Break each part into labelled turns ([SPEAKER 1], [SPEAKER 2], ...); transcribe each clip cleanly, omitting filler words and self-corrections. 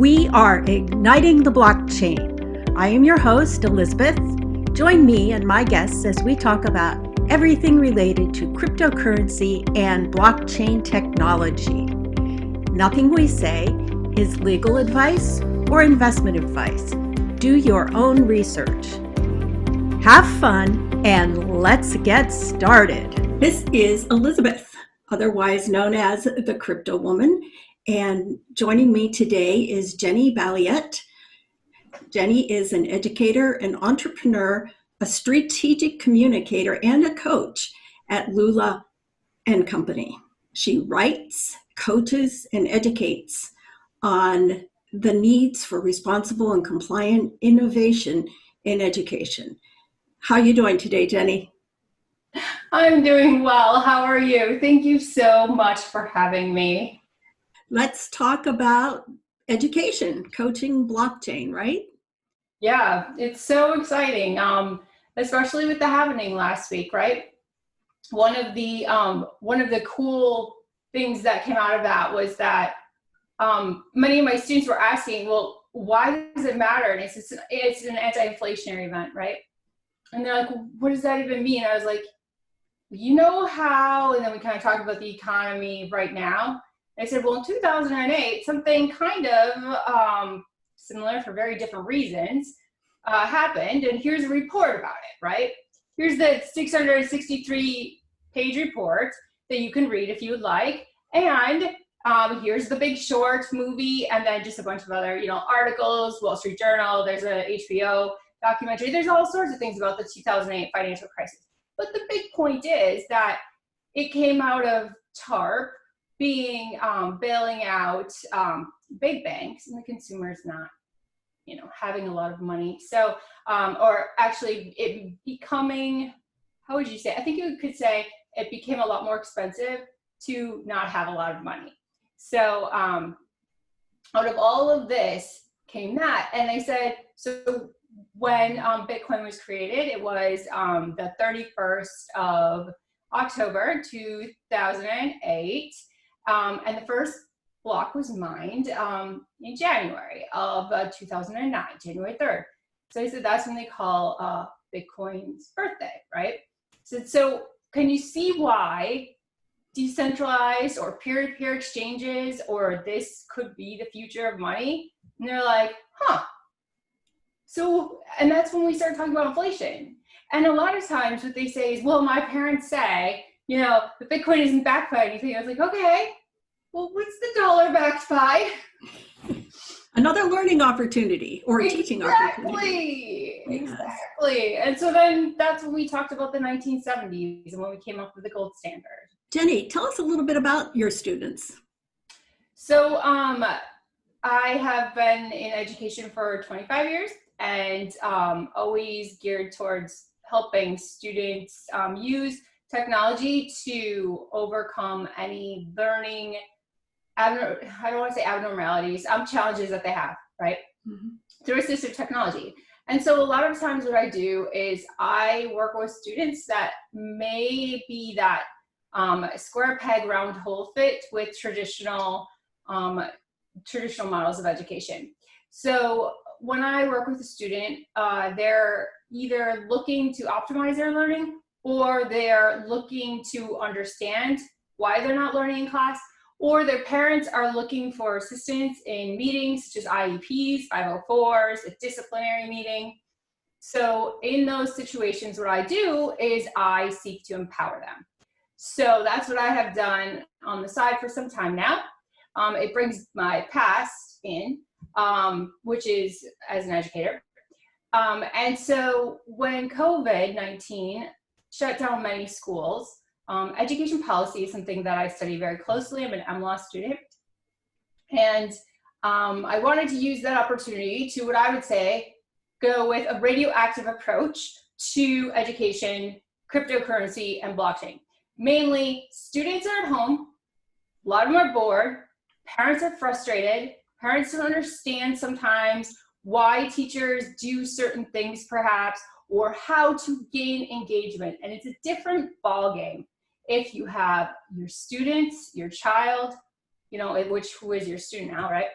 [SPEAKER 1] We are igniting the blockchain. I am your host, Elizabeth. Join me and my guests as we talk about everything related to cryptocurrency and blockchain technology. Nothing we say is legal advice or investment advice. Do your own research. Have fun and let's get started. This is Elizabeth, otherwise known as the Cryptowoman. And joining me today is Jenny Balliet. Jenny is an educator, an entrepreneur, a strategic communicator, and a coach at Lula and Company. She writes, coaches, and educates on the needs for responsible and compliant innovation in education. How are you doing today, Jenny?
[SPEAKER 2] I'm doing well. How are you? Thank you so much for having me.
[SPEAKER 1] Let's talk about education, coaching blockchain, right?
[SPEAKER 2] Yeah, it's so exciting, especially with the happening last week, right? One of the cool things that came out of that was that many of my students were asking, well, why does it matter? And it's an anti-inflationary event, right? And they're like, well, what does that even mean? I was like, you know how, and then we kind of talked about the economy right now. I said, well, in 2008, something kind of similar for very different reasons happened, and here's a report about it, right? Here's the 663-page report that you can read if you would like, and here's the Big Short movie, and then just a bunch of other, articles, Wall Street Journal, there's a HBO documentary, there's all sorts of things about the 2008 financial crisis. But the big point is that it came out of TARP, being bailing out big banks and the consumers not, having a lot of money. So, or actually it becoming, how would you say? I think you could say it became a lot more expensive to not have a lot of money. So out of all of this came that. And they said, so when Bitcoin was created, it was the 31st of October, 2008. And the first block was mined in January of 2009, January 3rd. So I said that's when they call Bitcoin's birthday, right? So can you see why decentralized or peer-to-peer exchanges or this could be the future of money? And they're like, huh. So, and that's when we start talking about inflation. And a lot of times what they say is, well, my parents say, the Bitcoin isn't backed by anything. I was like, okay, well, what's the dollar backed by?
[SPEAKER 1] Another learning opportunity or a teaching opportunity.
[SPEAKER 2] Exactly. And so then that's when we talked about the 1970s and when we came up with the gold standard.
[SPEAKER 1] Jenny, tell us a little bit about your students.
[SPEAKER 2] So I have been in education for 25 years and always geared towards helping students use technology to overcome any learning, I don't want to say abnormalities, challenges that they have, right? Mm-hmm. Through assistive technology. And so a lot of times what I do is I work with students that may be that square peg round hole fit with traditional models of education. So when I work with a student, they're either looking to optimize their learning or they're looking to understand why they're not learning in class, or their parents are looking for assistance in meetings such as IEPs, 504s, a disciplinary meeting. So in those situations, what I do is I seek to empower them. So that's what I have done on the side for some time now. It brings my past in, which is as an educator. And so when COVID-19 shut down many schools, education policy is something that I study very closely. I'm an MLaw student. And I wanted to use that opportunity to, what I would say, go with a radioactive approach to education, cryptocurrency, and blockchain. Mainly, students are at home, a lot of them are bored, parents are frustrated, parents don't understand sometimes why teachers do certain things perhaps, or how to gain engagement. And it's a different ballgame if you have your students, your child, who is your student now, right?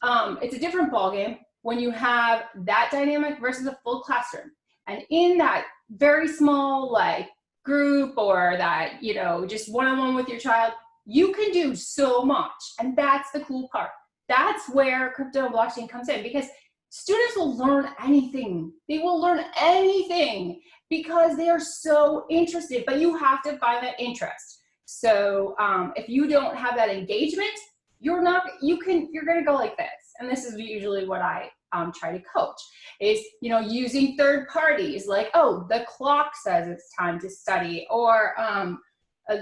[SPEAKER 2] it's a different ballgame when you have that dynamic versus a full classroom. And in that very small like group or that, you know, just one-on-one with your child, you can do so much. And that's the cool part. That's where crypto and blockchain comes in, because students will learn anything. They will learn anything because they are so interested, but you have to find that interest. So if you don't have that engagement, you're going to go like this. And this is usually what I try to coach is, you know, using third parties like, oh, the clock says it's time to study, or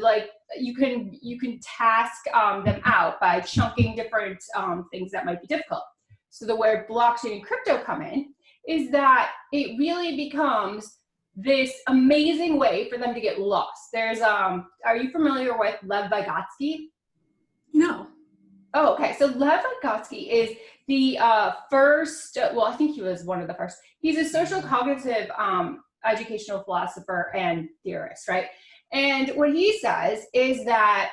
[SPEAKER 2] like you can task them out by chunking different things that might be difficult. So the where blockchain and crypto come in is that it really becomes this amazing way for them to get lost. There's are you familiar with Lev Vygotsky?
[SPEAKER 1] No.
[SPEAKER 2] Oh, okay. So Lev Vygotsky is the first, well, I think he was one of the first. He's a social cognitive educational philosopher and theorist, right? And what he says is that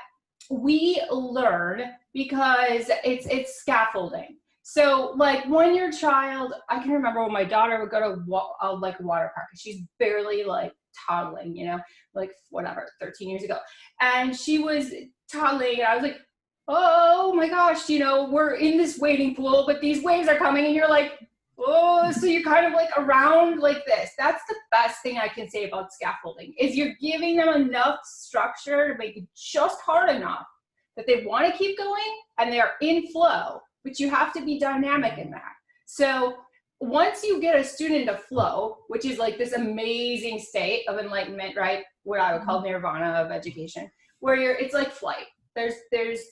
[SPEAKER 2] we learn because it's scaffolding. So like when your child, I can remember when my daughter would go to like a water park, and she's barely like toddling, you know, like whatever, 13 years ago. And she was toddling, and I was like, oh my gosh, you know, we're in this wading pool, but these waves are coming, and you're like, oh, so you're kind of like around like this. That's the best thing I can say about scaffolding, is you're giving them enough structure to make it just hard enough that they want to keep going and they're in flow, but you have to be dynamic in that. So once you get a student into flow, which is like this amazing state of enlightenment, right? What I would call nirvana of education, where it's like flight.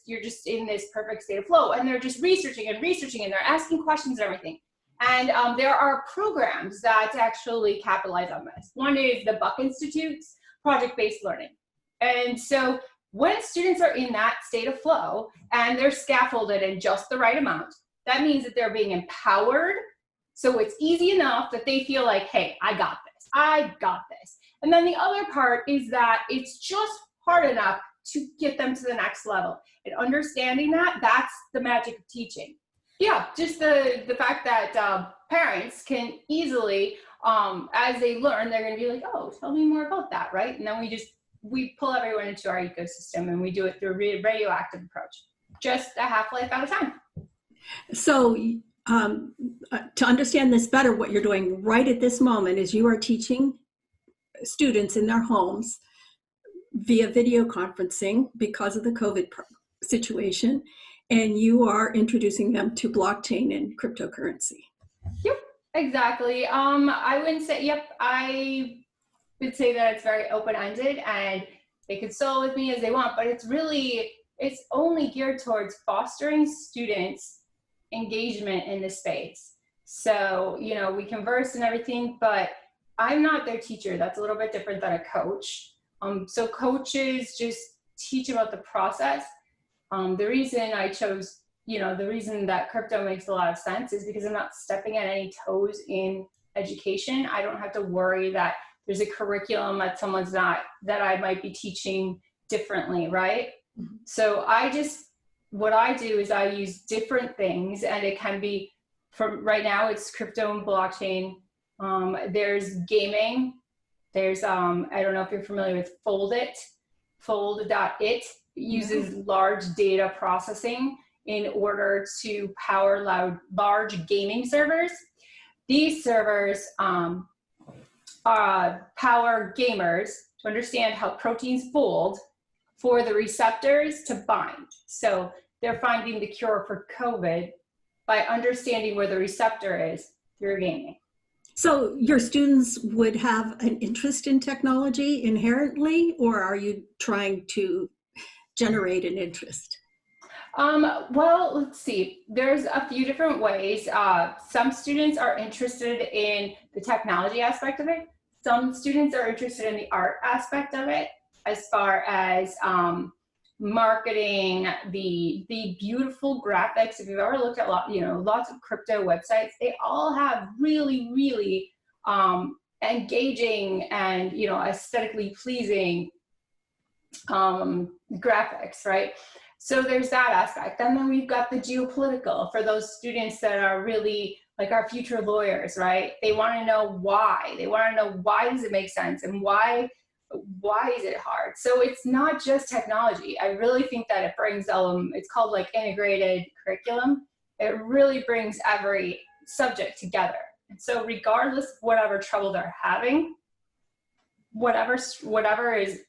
[SPEAKER 2] You're just in this perfect state of flow, and they're just researching and they're asking questions and everything. And there are programs that actually capitalize on this. One is the Buck Institute's project-based learning. And so when students are in that state of flow and they're scaffolded in just the right amount, that means that they're being empowered. So it's easy enough that they feel like, hey, I got this. And then the other part is that it's just hard enough to get them to the next level. And understanding that, that's the magic of teaching. Yeah, just the fact that parents can easily, as they learn, they're gonna be like, oh, tell me more about that, right? And then we pull everyone into our ecosystem, and we do it through a radioactive approach, just a half-life at a time.
[SPEAKER 1] So to understand this better, what you're doing right at this moment is you are teaching students in their homes via video conferencing because of the COVID situation, and you are introducing them to blockchain and cryptocurrency.
[SPEAKER 2] Yep, exactly. I wouldn't say, yep, I would say that it's very open-ended, and they can solo with me as they want, but it's only geared towards fostering students' engagement in the space. So, you know, we converse and everything, but I'm not their teacher. That's a little bit different than a coach. So coaches just teach about the process. The reason I chose, you know, the reason that crypto makes a lot of sense is because I'm not stepping on any toes in education. I don't have to worry that there's a curriculum that that I might be teaching differently, right? Mm-hmm. So what I do is I use different things, and it can be, from right now it's crypto and blockchain. There's gaming. There's, I don't know if you're familiar with Fold.it. It uses large data processing in order to power large gaming servers. These servers power gamers to understand how proteins fold for the receptors to bind. So they're finding the cure for COVID by understanding where the receptor is through gaming.
[SPEAKER 1] So your students would have an interest in technology inherently, or are you trying to generate an interest?
[SPEAKER 2] Well, let's see. There's a few different ways. Some students are interested in the technology aspect of it. Some students are interested in the art aspect of it, as far as marketing, the beautiful graphics. If you've ever looked at lots of crypto websites, they all have really, really engaging and aesthetically pleasing graphics, right? So there's that aspect. And then we've got the geopolitical for those students that are really like our future lawyers, right? They want to know why. They want to know why does it make sense and why is it hard? So it's not just technology. I really think that it brings, it's called like integrated curriculum. It really brings every subject together. And so regardless of whatever trouble they're having, whatever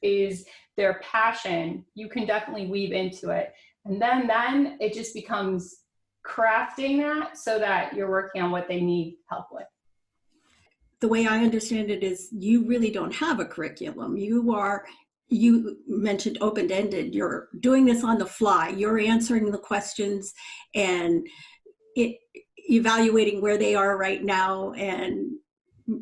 [SPEAKER 2] is their passion, you can definitely weave into it. And then it just becomes crafting that so that you're working on what they need help with.
[SPEAKER 1] The way I understand it is you really don't have a curriculum. You mentioned open-ended. You're doing this on the fly. You're answering the questions and evaluating where they are right now and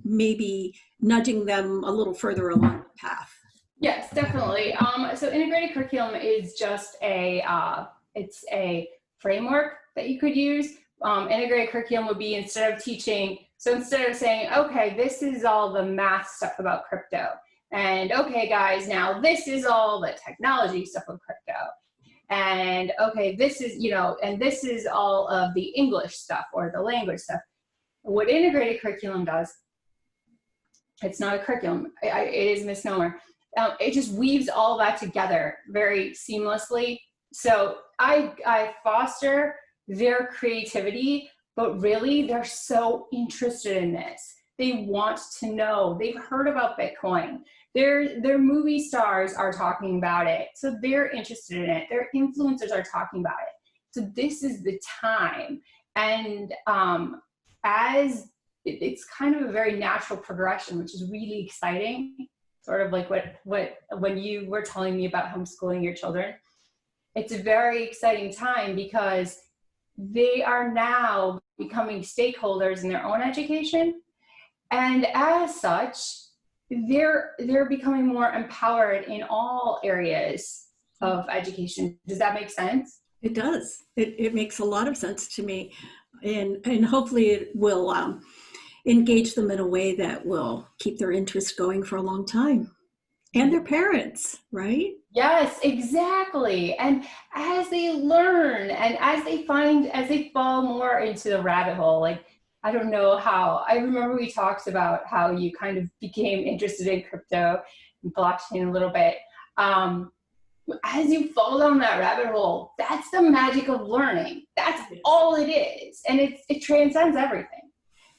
[SPEAKER 1] maybe nudging them a little further along the path.
[SPEAKER 2] Yes, definitely. So integrated curriculum is just it's a framework that you could use. Integrated curriculum would be instead of saying, okay, this is all the math stuff about crypto, and okay, guys, now this is all the technology stuff of crypto, and okay, this is, and this is all of the English stuff or the language stuff. What integrated curriculum does, it's not a curriculum, it is a misnomer. It just weaves all that together very seamlessly. So I foster their creativity, but really they're so interested in this. They want to know. They've heard about Bitcoin. Their movie stars are talking about it. So they're interested in it. Their influencers are talking about it. So this is the time. And as it's kind of a very natural progression, which is really exciting. Sort of like when you were telling me about homeschooling your children, it's a very exciting time because they are now becoming stakeholders in their own education. And as such, they're becoming more empowered in all areas of education. Does that make sense?
[SPEAKER 1] It does. It makes a lot of sense to me. And hopefully it will engage them in a way that will keep their interest going for a long time. And their parents, right?
[SPEAKER 2] Yes, exactly. And as they learn and as they fall more into the rabbit hole, like, I don't know how, I remember we talked about how you kind of became interested in crypto and blockchain a little bit. As you fall down that rabbit hole, that's the magic of learning. That's all it is. And it transcends everything.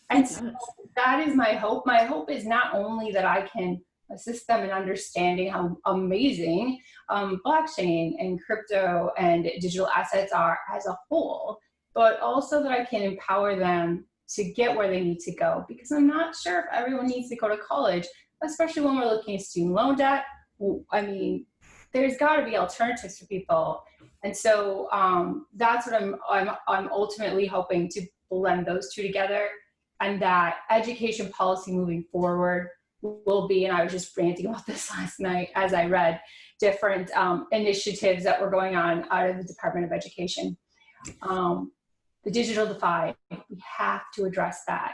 [SPEAKER 2] And so that is my hope. My hope is not only that I can assist them in understanding how amazing blockchain and crypto and digital assets are as a whole, but also that I can empower them to get where they need to go. Because I'm not sure if everyone needs to go to college, especially when we're looking at student loan debt. I mean, there's got to be alternatives for people. And so that's what I'm ultimately hoping to blend those two together. And that education policy moving forward will be, and I was just ranting about this last night as I read different initiatives that were going on out of the Department of Education. The digital divide, we have to address that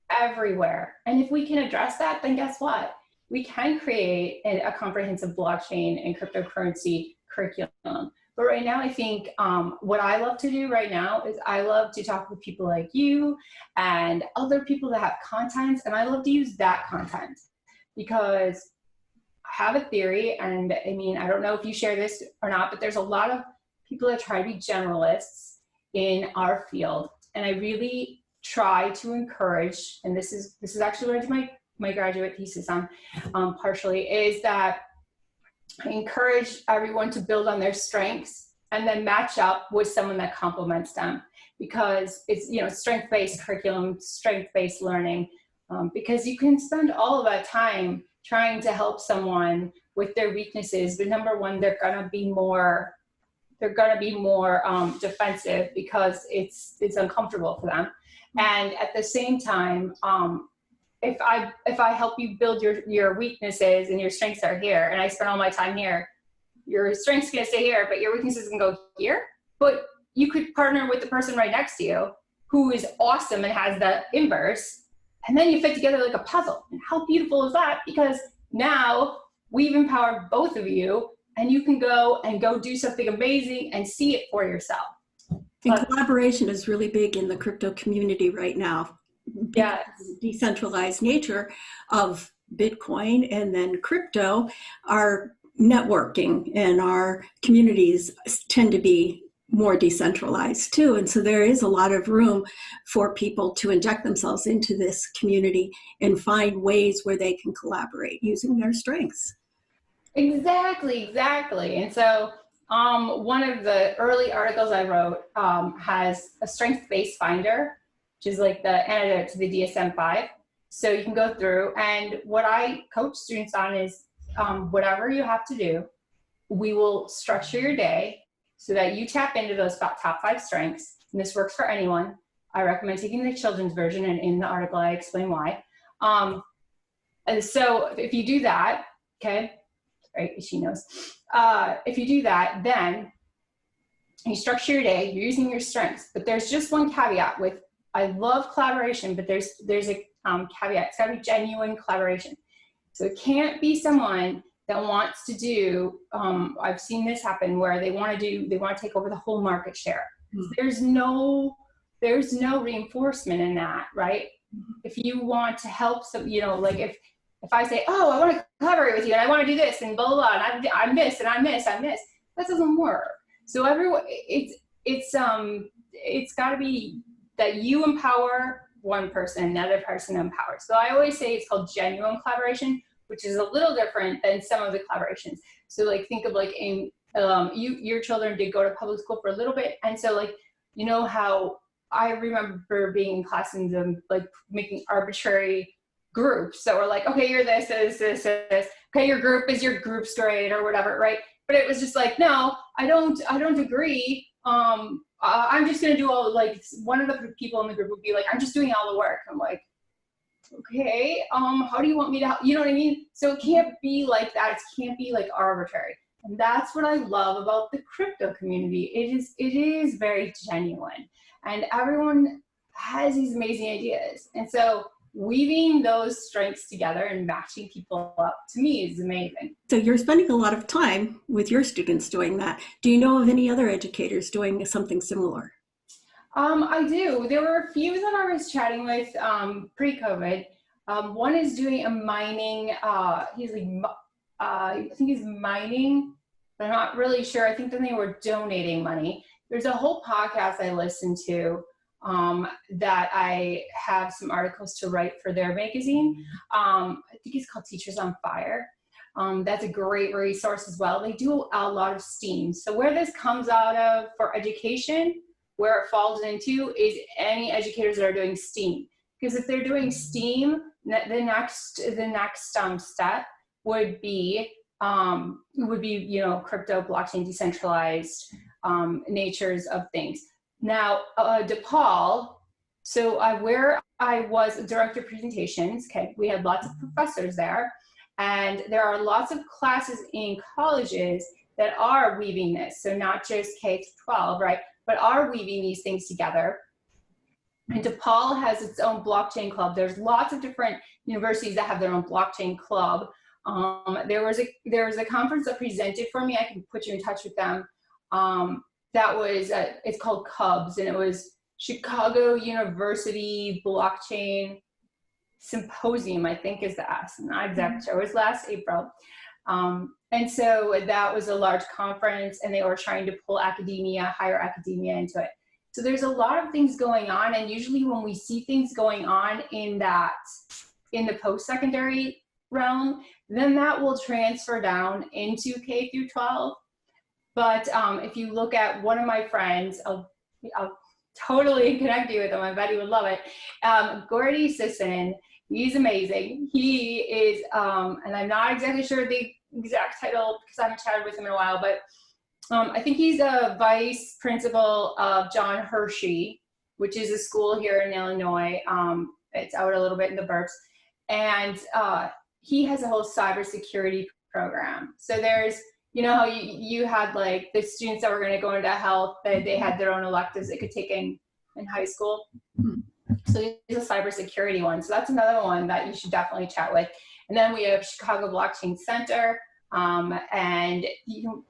[SPEAKER 2] everywhere. And if we can address that, then guess what? We can create a comprehensive blockchain and cryptocurrency curriculum. But right now, I think what I love to do right now is I love to talk with people like you and other people that have content, and I love to use that content because I have a theory, and I mean, I don't know if you share this or not, but there's a lot of people that try to be generalists in our field, and I really try to encourage, and this is actually what I did my graduate thesis on, partially, is that I encourage everyone to build on their strengths and then match up with someone that complements them, because it's, strength-based curriculum, strength-based learning, because you can spend all of that time trying to help someone with their weaknesses, but number one, they're gonna be more defensive because it's uncomfortable for them. And at the same time, if I help you build your weaknesses and your strengths are here, and I spend all my time here, your strengths gonna stay here, but your weaknesses can go here. But you could partner with the person right next to you who is awesome and has the inverse, and then you fit together like a puzzle. And how beautiful is that? Because now we've empowered both of you and you can go do something amazing and see it for yourself.
[SPEAKER 1] And collaboration is really big in the crypto community right now.
[SPEAKER 2] Yes.
[SPEAKER 1] The decentralized nature of Bitcoin and then crypto, our networking and our communities tend to be more decentralized too. And so there is a lot of room for people to inject themselves into this community and find ways where they can collaborate using their strengths.
[SPEAKER 2] Exactly. And so one of the early articles I wrote has a strength-based finder, which is like the antidote to the DSM-5. So you can go through, and what I coach students on is whatever you have to do, we will structure your day so that you tap into those top 5 strengths. And this works for anyone. I recommend taking the children's version, and in the article I explain why. And so if you do that, okay, right, she knows. If you do that, then you structure your day, you're using your strengths. But there's just one caveat with, I love collaboration, but there's a caveat. It's gotta be genuine collaboration. So it can't be someone that wants to do, I've seen this happen where they want to take over the whole market share. There's no reinforcement in that, right? If you want to help some, like if I say, oh, I want to collaborate with you and I want to do this and blah, blah, blah, and I'm this and I'm this, that doesn't work. So everyone, it's got to be that you empower one person, another person empowers. So I always say it's called genuine collaboration, which is a little different than some of the collaborations. So like, think of like your children did go to public school for a little bit. And so like, how I remember being in class and like making arbitrary groups that were like, okay, you're this. Okay, your group is your group's grade or whatever, right? But it was just like, no, I don't agree. I'm just gonna do all, like, one of the people in the group would be like, I'm just doing all the work. I'm like, okay, how do you want me to help? You know what I mean? So it can't be like that. It can't be like arbitrary. And that's what I love about the crypto community. It is very genuine, and everyone has these amazing ideas. And so weaving those strengths together and matching people up, to me, is amazing.
[SPEAKER 1] So you're spending a lot of time with your students doing that. Do you know of any other educators doing something similar?
[SPEAKER 2] I do. There were a few that I was chatting with pre-COVID. One is doing a mining, I think he's mining, but I'm not really sure. I think then they were donating money. There's a whole podcast I listened to that I have some articles to write for their magazine. I think it's called Teachers on Fire. That's a great resource as well. They do a lot of STEAM. So where this comes out of for education, where it falls into is any educators that are doing STEAM. Because if they're doing STEAM, the next step would be crypto, blockchain, decentralized natures of things. Now, DePaul, so where I was a director of presentations, okay, we had lots of professors there, and there are lots of classes in colleges that are weaving this. So not just K-12, right, but are weaving these things together. And DePaul has its own blockchain club. There's lots of different universities that have their own blockchain club. There was a conference that presented for me. I can put you in touch with them. That was, it's called Cubs, and it was Chicago University Blockchain Symposium, I think is the S. I'm not exactly sure. It was last April. And so that was a large conference, and they were trying to pull higher academia into it. So there's a lot of things going on, and usually when we see things going on in the post-secondary realm, then that will transfer down into K through 12. But if you look at one of my friends, I'll totally connect you with him. I bet he would love it. Gordy Sisson, he's amazing. He is, and I'm not exactly sure the exact title because I haven't chatted with him in a while, but I think he's a vice principal of John Hershey, which is a school here in Illinois. It's out a little bit in the burbs. And he has a whole cybersecurity program. So there's, how you had like the students that were going to go into health, they had their own electives they could take in high school. So there's a cybersecurity one. So that's another one that you should definitely chat with. And then we have Chicago Blockchain Center. And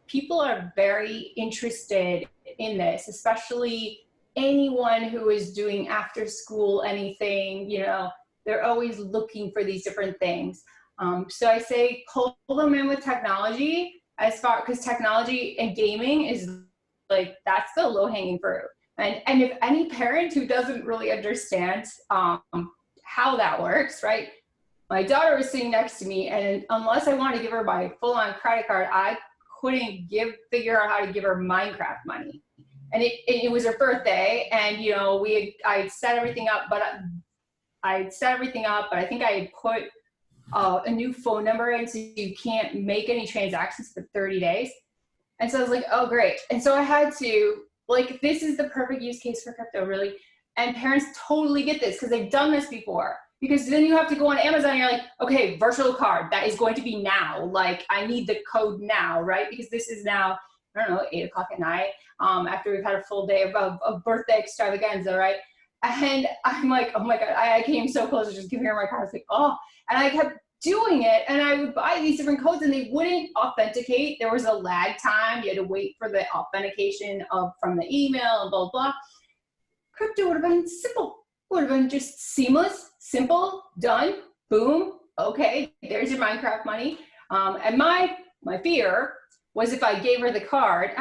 [SPEAKER 2] people are very interested in this, especially anyone who is doing after school anything, they're always looking for these different things. So I say pull them in with technology, because technology and gaming is like, that's the low-hanging fruit. And if any parent who doesn't really understand how that works, right? My daughter was sitting next to me, and unless I wanted to give her my full-on credit card, I couldn't figure out how to give her Minecraft money. And it was her birthday, and I set everything up, but I think I had put a new phone number in, so you can't make any transactions for 30 days. And so I was like, oh, great. And so I had to, this is the perfect use case for crypto, really. And parents totally get this because they've done this before. Because then you have to go on Amazon and you're like, okay, virtual card, that is going to be now. I need the code now, right? Because this is now, I don't know, 8 o'clock at night, after we've had a full day of birthday extravaganza, right? And I'm like, oh my God, I came so close to just giving her my card. I was like, oh, and I kept doing it, and I would buy these different codes and they wouldn't authenticate. There was a lag time. You had to wait for the authentication from the email and blah, blah. Crypto would have been simple. Would have been just seamless, simple, done, boom, okay, there's your Minecraft money. And my fear was if I gave her the card,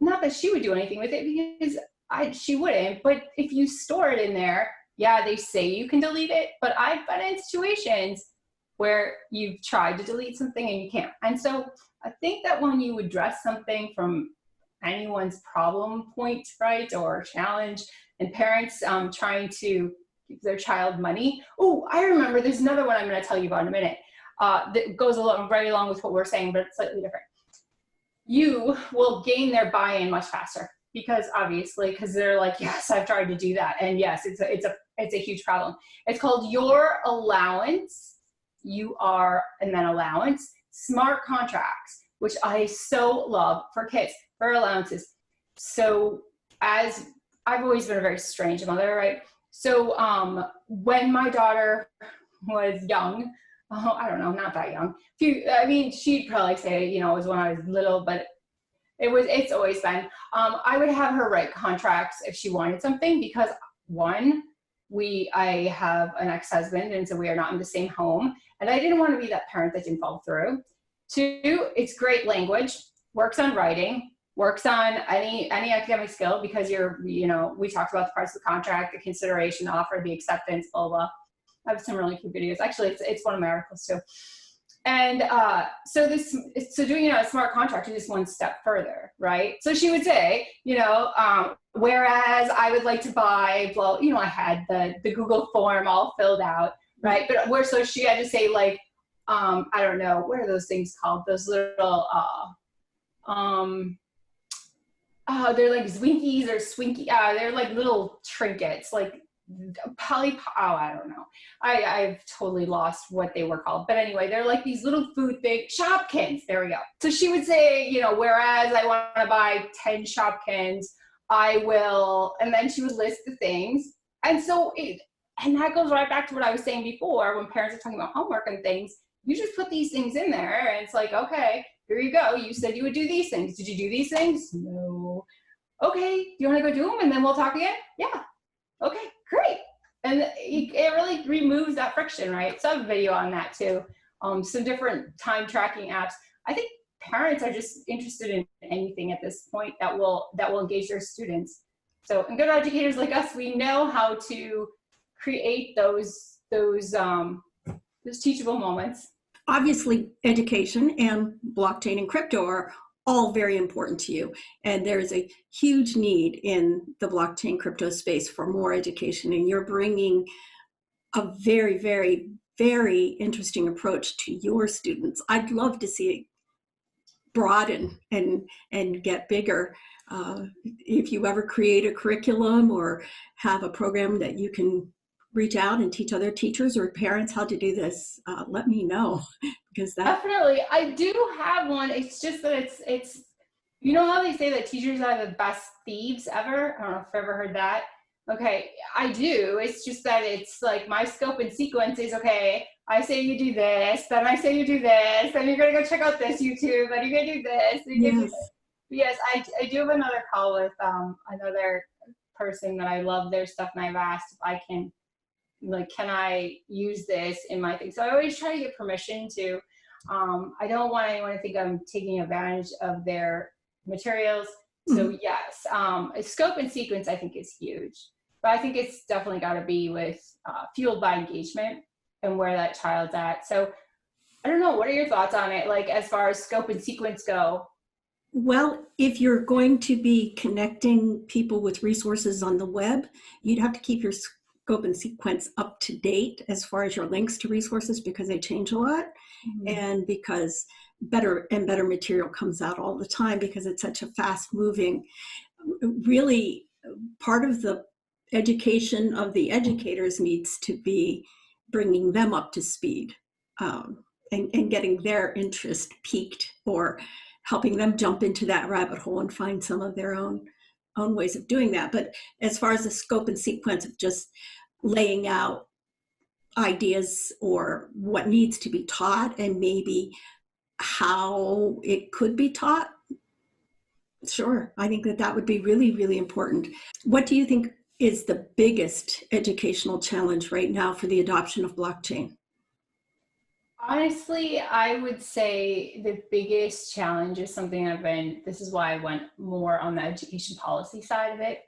[SPEAKER 2] not that she would do anything with it, because she wouldn't, but if you store it in there, yeah, they say you can delete it, but I've been in situations where you've tried to delete something and you can't. And so I think that when you address something from anyone's problem point, right, or challenge, and parents trying to give their child money. Oh, I remember, there's another one I'm going to tell you about in a minute that goes right along with what we're saying, but it's slightly different. You will gain their buy-in much faster because they're like, yes, I've tried to do that, and yes, it's a huge problem. It's called your allowance, and then allowance, smart contracts, which I so love for kids, for allowances. So as I've always been a very strange mother, right? So when my daughter was young, I don't know, not that young. She'd probably say, it was when I was little, but it's always been. I would have her write contracts if she wanted something because one, I have an ex-husband, and so we are not in the same home, and I didn't want to be that parent that didn't follow through. Two, it's great language, works on writing, works on any academic skill because we talked about the parts of the contract, the consideration, the offer, the acceptance, blah, blah. I have some really cute videos. Actually, it's one of my articles too. And so doing a smart contract is just one step further, right? So she would say, whereas I would like to buy, well, I had the Google form all filled out, right? But so she had to say I don't know, what are those things called? Those little, they're like Zwinkies or Swinky. They're like little trinkets, like I don't know. I've totally lost what they were called. But anyway, they're like these little food things, Shopkins. There we go. So she would say, whereas I want to buy 10 Shopkins, I will, and then she would list the things. And so and that goes right back to what I was saying before when parents are talking about homework and things. You just put these things in there and it's like, okay, here you go. You said you would do these things. Did you do these things? No. Okay, do you want to go do them and then we'll talk again? Yeah. Okay, great. And it really removes that friction, right? So I have a video on that too. Some different time tracking apps. I think parents are just interested in anything at this point that will engage their students. So, and good educators like us, we know how to create those teachable moments.
[SPEAKER 1] Obviously, education and blockchain and crypto are all very important to you. And there's a huge need in the blockchain crypto space for more education. And you're bringing a very, very, very interesting approach to your students. I'd love to see it broaden and get bigger. If you ever create a curriculum or have a program that you can reach out and teach other teachers or parents how to do this, let me know. Because
[SPEAKER 2] definitely, I do have one. It's just that it's how they say that teachers are the best thieves ever? I don't know if you've ever heard that. Okay, I do. It's just that it's like my scope and sequence is, okay, I say you do this, then I say you do this, then you're going to go check out this YouTube, and you're going to do this, and you're going to do this. Yes, I do have another call with another person that I love their stuff, and I've asked if I can, like, can I use this in my thing? So I always try to get permission to. I don't want anyone to think I'm taking advantage of their materials. So yes, scope and sequence I think is huge, but I think it's definitely got to be with fueled by engagement and where that child's at. So I don't know, what are your thoughts on it? Like, as far as scope and sequence go?
[SPEAKER 1] Well, if you're going to be connecting people with resources on the web, you'd have to keep your scope and sequence up to date as far as your links to resources, because they change a lot, and because better and better material comes out all the time, because it's such a fast moving, really part of the education of the educators needs to be bringing them up to speed, and getting their interest piqued, or helping them jump into that rabbit hole and find some of their own ways of doing that. But as far as the scope and sequence of just laying out ideas or what needs to be taught and maybe how it could be taught, sure, I think that would be really, really important. What do you think is the biggest educational challenge right now for the adoption of blockchain?
[SPEAKER 2] Honestly, I would say the biggest challenge is something this is why I went more on the education policy side of it.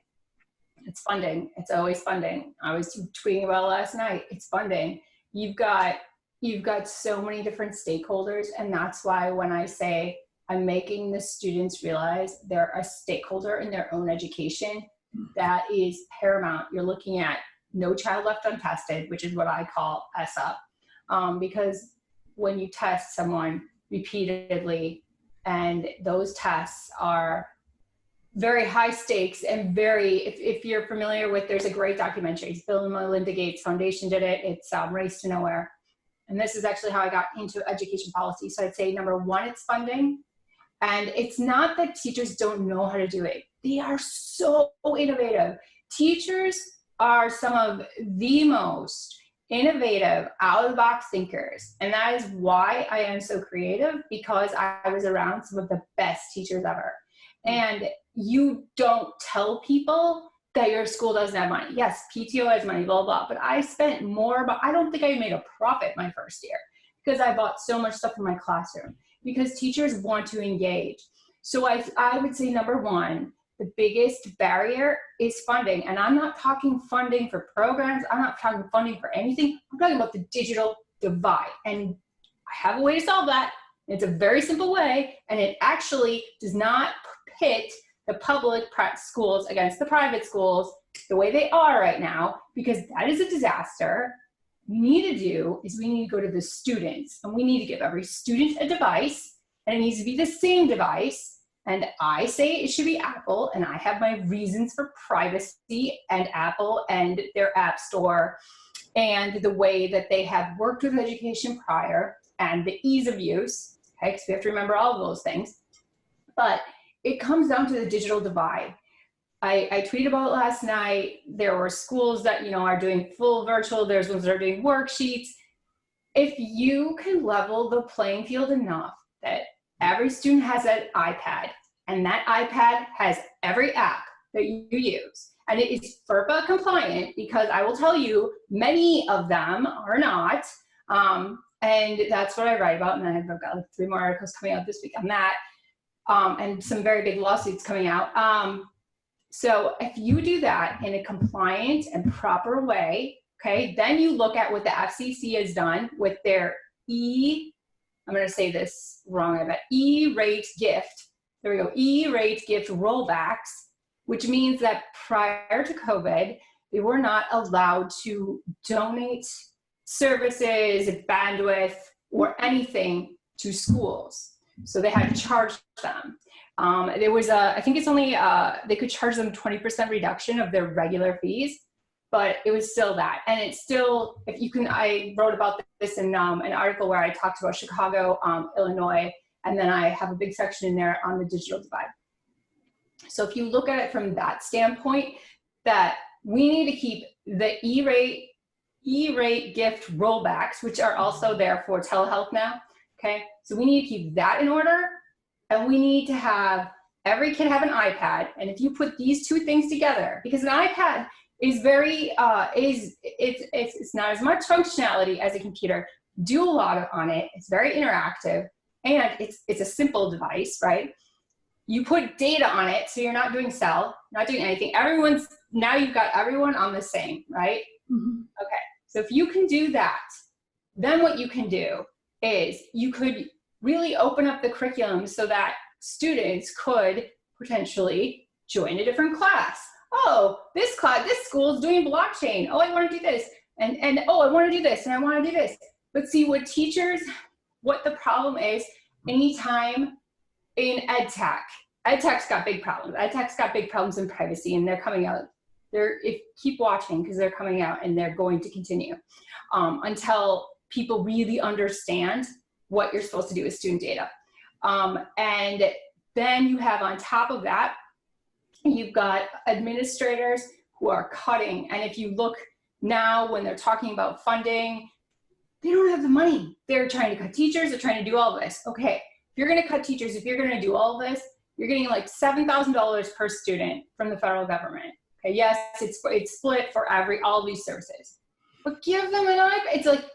[SPEAKER 2] It's funding. It's always funding. I was tweeting about it last night. It's funding. You've got so many different stakeholders, and that's why when I say I'm making the students realize they're a stakeholder in their own education, that is paramount. You're looking at no child left untested, which is what I call SUP, because when you test someone repeatedly, and those tests are very high stakes and if you're familiar with, there's a great documentary, it's Bill and Melinda Gates Foundation did it. It's Race to Nowhere. And this is actually how I got into education policy. So I'd say number one, it's funding. And it's not that teachers don't know how to do it. They are so innovative. Teachers are some of the most innovative, out-of-the-box thinkers. And that is why I am so creative, because I was around some of the best teachers ever. And you don't tell people that your school doesn't have money. Yes, PTO has money, blah, blah, but I spent more, but I don't think I made a profit my first year, because I bought so much stuff in my classroom, because teachers want to engage. So I would say number one, the biggest barrier is funding. And I'm not talking funding for programs. I'm not talking funding for anything. I'm talking about the digital divide. And I have a way to solve that. It's a very simple way. And it actually does not pit the public schools against the private schools the way they are right now, because that is a disaster. What we need to do is we need to go to the students, and we need to give every student a device, and it needs to be the same device. And I say it should be Apple, and I have my reasons for privacy and Apple and their app store and the way that they have worked with education prior and the ease of use, okay, because we have to remember all of those things. But it comes down to the digital divide. I tweeted about it last night. There were schools that, are doing full virtual. There's ones that are doing worksheets. If you can level the playing field enough that every student has an iPad, and that iPad has every app that you use, and it is FERPA compliant, because I will tell you, many of them are not. And that's what I write about. And I've got like 3 more articles coming out this week on that. And some very big lawsuits coming out. So if you do that in a compliant and proper way, okay, then you look at what the FCC has done with their I'm going to say this wrong, I bet, E-rate gift. There we go, E-rate gift rollbacks, which means that prior to COVID, they were not allowed to donate services, bandwidth, or anything to schools. So they had to charge them. There was I think it's only, they could charge them 20% reduction of their regular fees, but it was still that. And it's still, if you can, I wrote about this in an article where I talked about Chicago, Illinois, and then I have a big section in there on the digital divide. So if you look at it from that standpoint, that we need to keep the E-rate E-rate gift rollbacks, which are also there for telehealth now. Okay, so we need to keep that in order, and we need to have every kid have an iPad. And if you put these two things together, because an iPad is very it's not as much functionality as a computer. Do a lot on it. It's very interactive, and it's a simple device, right? You put data on it, so you're not doing Excel, not doing anything. Now you've got everyone on the same, right?
[SPEAKER 1] Mm-hmm.
[SPEAKER 2] Okay, so if you can do that, then what you can do is you could really open up the curriculum so that students could potentially join a different class. Oh, this school is doing blockchain. Oh, I want to do this. And oh, I want to do this and I want to do this. But see, what the problem is, anytime in edtech's got big problems. Edtech's got big problems in privacy, and they're coming out. Keep watching, because they're coming out, and they're going to continue until people really understand what you're supposed to do with student data. And then you have, on top of that, you've got administrators who are cutting. And if you look now, when they're talking about funding, they don't have the money. They're trying to cut teachers. They're trying to do all this. Okay, if you're going to cut teachers, if you're going to do all this, you're getting like $7,000 per student from the federal government. Okay, yes, it's split for all these services, but give them an iPad. It's like,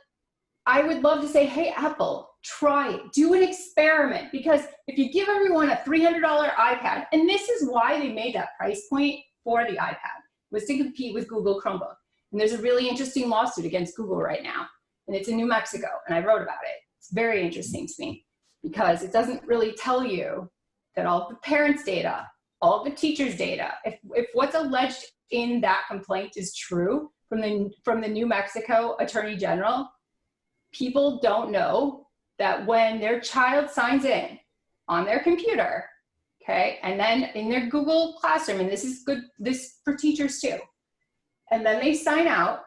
[SPEAKER 2] I would love to say, hey, Apple, try it, do an experiment, because if you give everyone a $300 iPad, and this is why they made that price point for the iPad, was to compete with Google Chromebook. And there's a really interesting lawsuit against Google right now, and it's in New Mexico, and I wrote about it. It's very interesting to me, because it doesn't really tell you that all of the parents' data, all of the teachers' data, if what's alleged in that complaint is true from the New Mexico Attorney General, people don't know that when their child signs in on their computer, okay, and then in their Google Classroom, and this is good, this for teachers too, and then they sign out,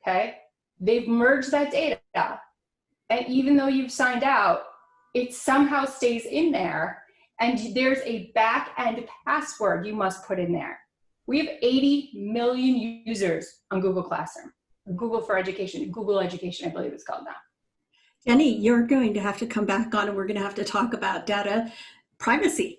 [SPEAKER 2] okay, they've merged that data, and even though you've signed out, it somehow stays in there, and there's a back-end password you must put in there. We have 80 million users on Google Classroom, Google for Education, Google Education, I believe it's called now.
[SPEAKER 1] Jenny, you're going to have to come back on, and we're going to have to talk about data privacy.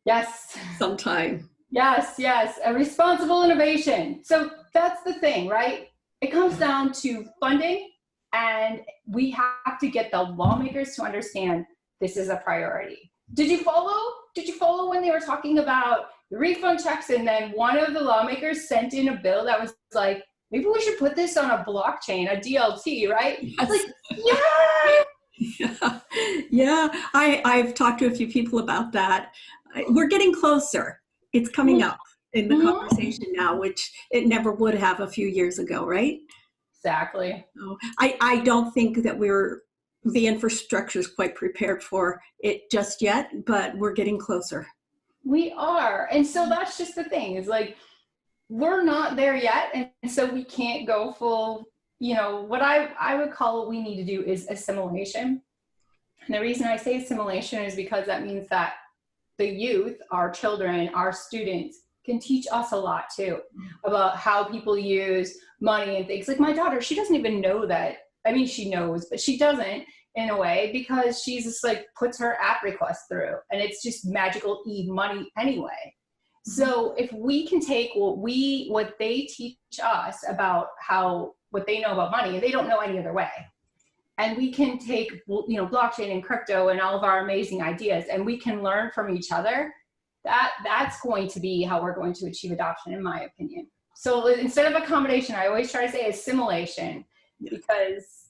[SPEAKER 2] Yes.
[SPEAKER 1] Sometime.
[SPEAKER 2] Yes, yes, a responsible innovation. So that's the thing, right? It comes down to funding, and we have to get the lawmakers to understand this is a priority. Did you follow when they were talking about the refund checks, and then one of the lawmakers sent in a bill that was like, maybe we should put this on a blockchain, a DLT, right?
[SPEAKER 1] Yes.
[SPEAKER 2] Like, yeah.
[SPEAKER 1] Yeah. I've talked to a few people about that. We're getting closer. It's coming up in the conversation now, which it never would have a few years ago, right?
[SPEAKER 2] Exactly.
[SPEAKER 1] So I don't think that the infrastructure is quite prepared for it just yet, but we're getting closer.
[SPEAKER 2] We are. And so that's just the thing, is like, we're not there yet. And so we can't go full, what I would call what we need to do is assimilation. And the reason I say assimilation is because that means that the youth, our children, our students, can teach us a lot too about how people use money and things. Like my daughter, she doesn't even know that. I mean, she knows, but she doesn't in a way, because she's just like puts her app request through, and it's just magical money anyway. So if we can take what they teach us about what they know about money, and they don't know any other way, and we can take blockchain and crypto and all of our amazing ideas, and we can learn from each other, that's going to be how we're going to achieve adoption, in my opinion. So instead of accommodation, I always try to say assimilation, because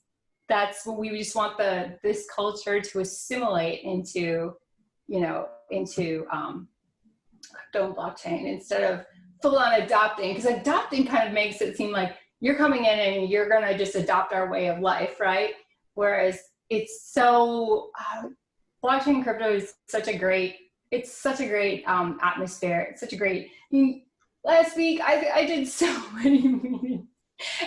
[SPEAKER 2] that's what we just want this culture to assimilate into crypto and blockchain, instead of full on adopting, because adopting kind of makes it seem like you're coming in and you're going to just adopt our way of life, right? Whereas it's so blockchain and crypto is such a great atmosphere. It's such a great, last week I did so many meetings,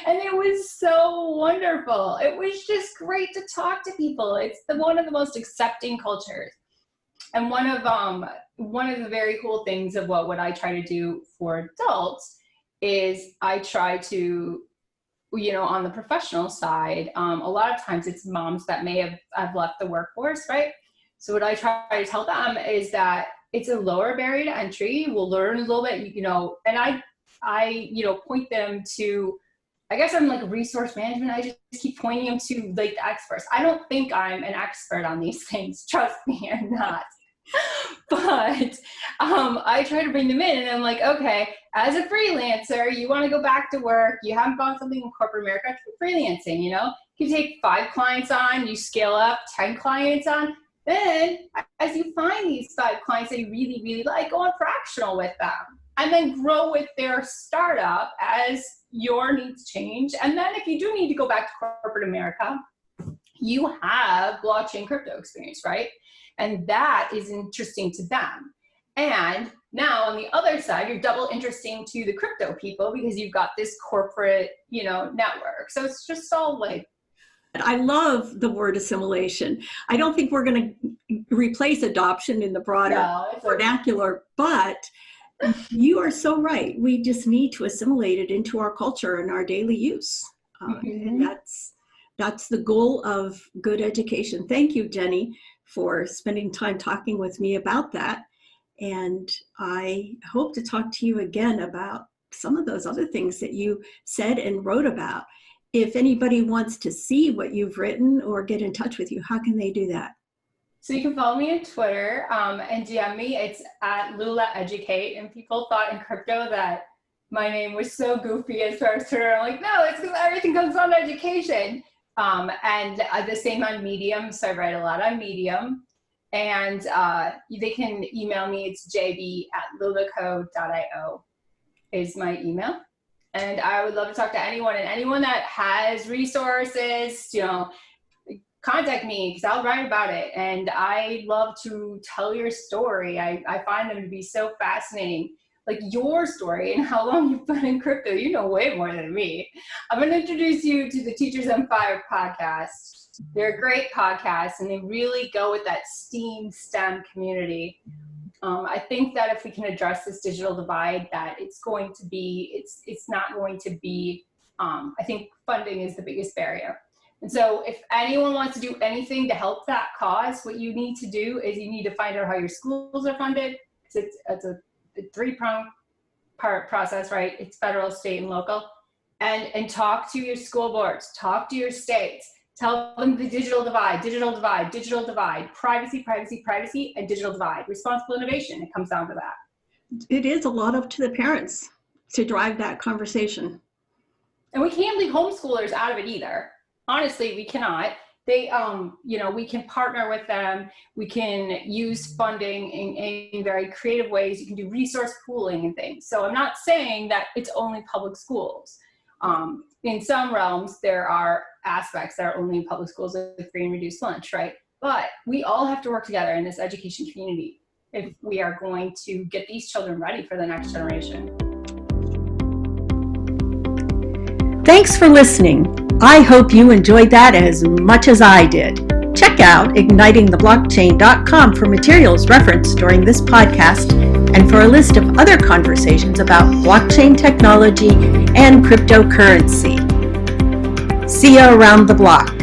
[SPEAKER 2] and it was so wonderful. It was just great to talk to people. It's one of the most accepting cultures. And one of the very cool things of what I try to do for adults is I try to on the professional side, a lot of times it's moms that may have left the workforce, right? So what I try to tell them is that it's a lower barrier to entry. We'll learn a little bit, and I point them to, I guess I'm like resource management. I just keep pointing them to like the experts. I don't think I'm an expert on these things. Trust me, I'm not. But I try to bring them in, and I'm like, okay, as a freelancer, you want to go back to work. You haven't found something in corporate America, freelancing, you take 5 clients on, you scale up 10 clients on. Then as you find these 5 clients that you really, really like, go on fractional with them and then grow with their startup as your needs change. And then if you do need to go back to corporate America, you have blockchain crypto experience, right? And that is interesting to them. And now on the other side, you're double interesting to the crypto people because you've got this corporate, network. So it's just all like,
[SPEAKER 1] I love the word assimilation. I don't think we're going to replace adoption in the broader vernacular, but you are so right. We just need to assimilate it into our culture and our daily use. And that's the goal of good education. Thank you, Jenny, for spending time talking with me about that. And I hope to talk to you again about some of those other things that you said and wrote about. If anybody wants to see what you've written or get in touch with you, how can they do that?
[SPEAKER 2] So you can follow me on Twitter and DM me. It's at LulaEducate. And people thought in crypto that my name was so goofy as far as Twitter. I'm like, no, it's because everything comes on education. And the same on Medium. So I write a lot on Medium. And they can email me. It's jb@lulaco.io is my email. And I would love to talk to anyone, and anyone that has resources, contact me because I'll write about it. And I love to tell your story. I find them to be so fascinating. Like your story and how long you've been in crypto, you know way more than me. I'm going to introduce you to the Teachers on Fire podcast. They're a great podcast, and they really go with that STEM community. I think that if we can address this digital divide, that it's not going to be, I think funding is the biggest barrier. And so if anyone wants to do anything to help that cause, what you need to do is you need to find out how your schools are funded. It's a 3-pronged process, right? It's federal, state, and local. And talk to your school boards, talk to your states. Tell them the digital divide, privacy, and digital divide. Responsible innovation, it comes down to that.
[SPEAKER 1] It is a lot up to the parents to drive that conversation.
[SPEAKER 2] And we can't leave homeschoolers out of it either. Honestly, we cannot. They, we can partner with them. We can use funding in very creative ways. You can do resource pooling and things. So I'm not saying that it's only public schools. In some realms, there are aspects that are only in public schools, like free and reduced lunch, right? But we all have to work together in this education community if we are going to get these children ready for the next generation.
[SPEAKER 1] Thanks for listening. I hope you enjoyed that as much as I did. Check out ignitingtheblockchain.com for materials referenced during this podcast and for a list of other conversations about blockchain technology and cryptocurrency. See you around the block.